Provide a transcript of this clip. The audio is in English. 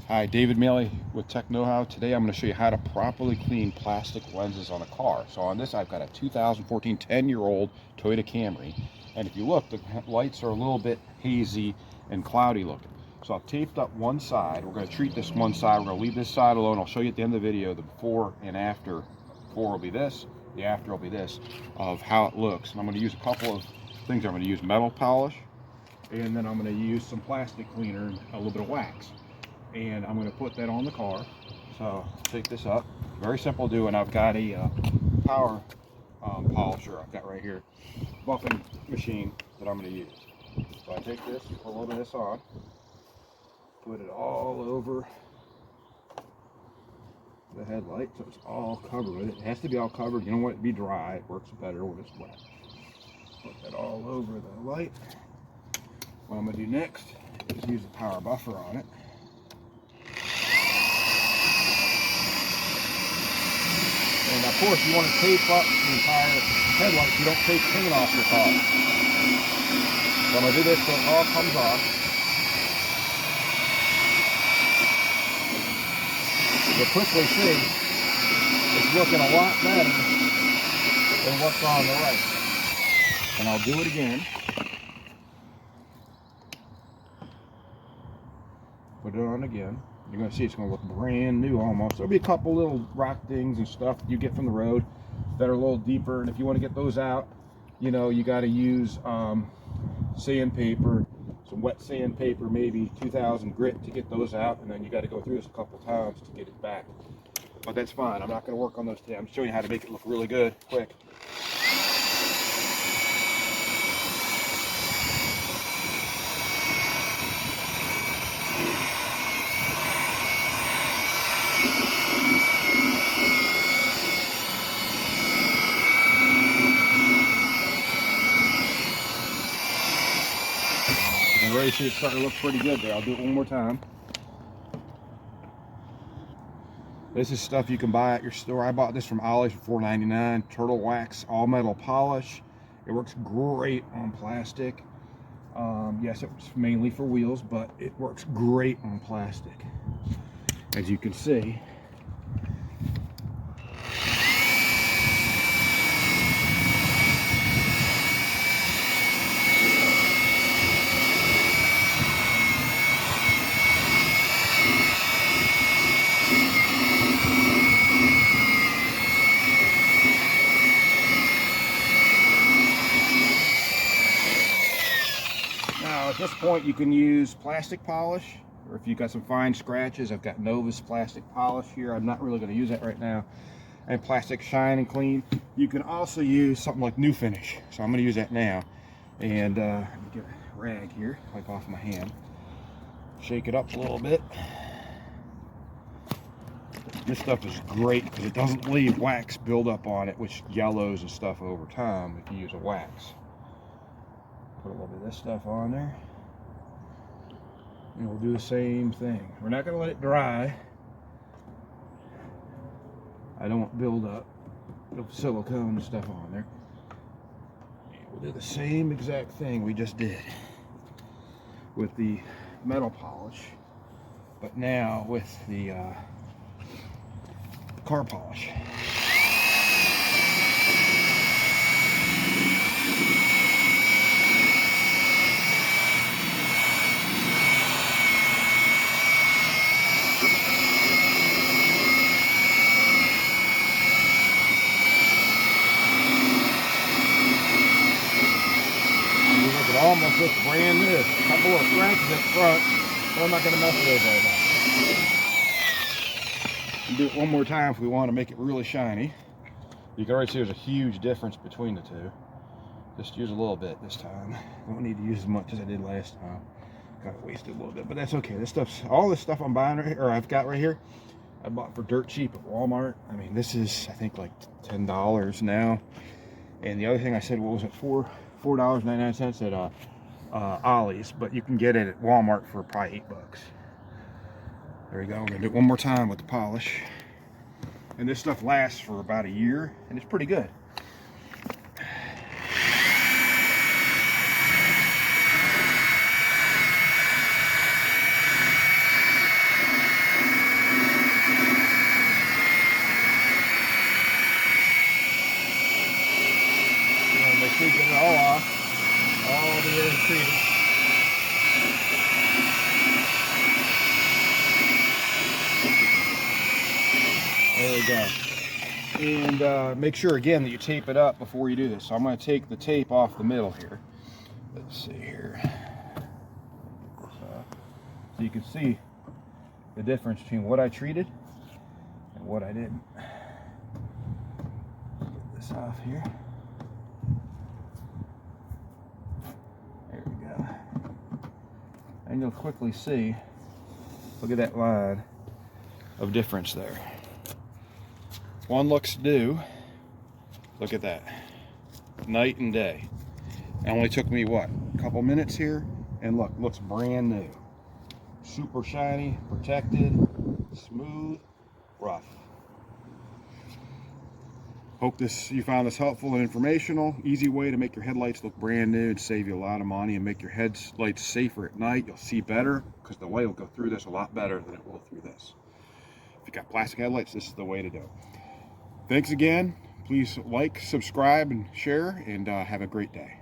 Hi, David Maley with Tech Know-How. Today I'm going to show you how to properly clean plastic lenses on a car. So on this I've got a 2014 10-year-old Toyota Camry, and if you look, the lights are a little bit hazy and cloudy looking. So I've taped up one side. We're going to treat this one side. We're going to leave this side alone. I'll show you at the end of the video the before and after. Before will be this, the after will be this, of how it looks. And I'm going to use a couple of things. I'm going to use metal polish, and then I'm going to use some plastic cleaner and a little bit of wax. And I'm going to put that on the car. So take this up, very simple to do, and I've got a power polisher I've got right here, buffing machine that I'm going to use. So I take this, put a little bit of this on, put it all over the headlight so it's all covered with it. It has to be all covered. You don't want it to be dry. It works better when it's wet. Put that all over the light. What I'm going to do next is use the power buffer on it. And of course, you want to tape up the entire headlight so you don't take paint off your car. So I'm going to do this so it all comes off. You'll quickly see it's looking a lot better than what's on the right. And I'll do it again. Put it on again. You're going to see it's going to look brand new almost. There'll be a couple little rock things and stuff you get from the road that are a little deeper, and if you want to get those out, you know, you got to use sandpaper, some wet sandpaper, maybe 2000 grit to get those out, and then you got to go through this a couple times to get it back. But that's fine. I'm not going to work on those today. I'm showing you how to make it look really good, quick. You can already see it's starting to look pretty good there. I'll do it one more time. This is stuff you can buy at your store. I bought this from Ollies for $4.99. Turtle wax, all metal polish. It works great on plastic. Yes, it's mainly for wheels, but it works great on plastic. As you can see, now at this point you can use plastic polish, or if you've got some fine scratches, I've got Novus plastic polish here. I'm not really going to use that right now. And plastic shine and clean. You can also use something like New Finish, so I'm going to use that now. And let me get a rag here, wipe off my hand, shake it up a little bit. This stuff is great because it doesn't leave wax buildup on it, which yellows and stuff over time if you use a wax. Put a little bit of this stuff on there, and we'll do the same thing. We're not going to let it dry. I don't want build up of silicone and stuff on there. And we'll do the same exact thing we just did with the metal polish, but now with the car polish. It almost looks brand new. A couple of scratches up front, but I'm not going to mess with those right now. We'll do it one more time if we want to make it really shiny. You can already see there's a huge difference between the two. Just use a little bit this time. Don't need to use as much as I did last time. Kind of wasted a little bit, but that's okay. This stuff's, all this stuff I'm buying right here, or I've got right here, I bought for dirt cheap at Walmart. I mean, this is, I think, like $10 now. And the other thing I said, what was it, $4.99 at Ollies, but you can get it at Walmart for probably $8. There you go. We're gonna do it one more time with the polish, and this stuff lasts for about a year, and it's pretty good. go. And make sure again that you tape it up before you do this. So I'm going to take the tape off the middle here. Let's see here. So you can see the difference between what I treated and what I didn't. Get this off here. There we go. And you'll quickly see, look at that line of difference there. One looks new. Look at that. Night and day. It only took me, what, a couple minutes here? And look, looks brand new. Super shiny, protected, smooth, rough. Hope you found this helpful and informational. Easy way to make your headlights look brand new and save you a lot of money and make your headlights safer at night. You'll see better because the light will go through this a lot better than it will through this. If you got plastic headlights, this is the way to go. Thanks again. Please like, subscribe, and share, and have a great day.